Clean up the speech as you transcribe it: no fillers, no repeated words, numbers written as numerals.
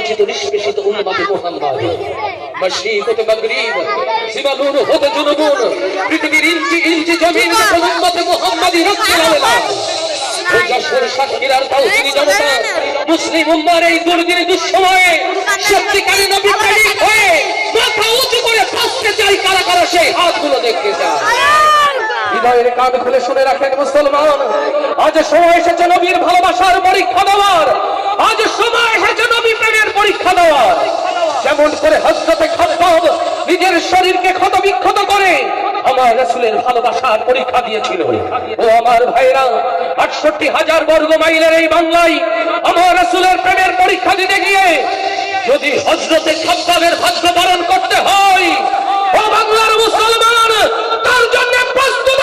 বঞ্চিত নিষ্পেষিত উম্মতে মুহাম্মদ মশরিক ও মাগরিব সিমালুন হতে জুনুবুন পৃথিবীর ইঞ্চি ইঞ্চি জমিন যখন উম্মতে মুহাম্মাদি রক্তে লালেলা ওই যশোর সাতক্ষীরার তাওহীদি জনতা মুসলিম উম্মার এই দুর্দিন দুঃসময়ে সত্যিকারী নবী প্রেমিক হয়ে মাথা উঁচু করে ফাঁসতে চাই কারা কারা সেই হাতগুলো দেখতে চায়। হৃদয়ের কান খুলে শুনে রাখেন মুসলমান, আজ সময় এসেছে নবীর ভালোবাসার পরীক্ষা দেওয়ার, আজ সময় এসেছে নবী প্রেমের পরীক্ষা দেওয়ার। যেমন করে হযরতে খাব্বাব নিজের শরীরকে ক্ষতবিক্ষত করে আমার রাসূলের ভালোবাসার পরীক্ষা দিয়েছিল। ও আমার ভাইরা, ৬৮,০০০ বর্গ মাইলের এই বাংলায় আমার রাসূলের প্রেমের পরীক্ষা দিতে গিয়ে যদি হযরতে খাব্বাবের ভাগ্য বরণ করতে হয়, ও বাংলার মুসলমান, তার জন্য প্রস্তুত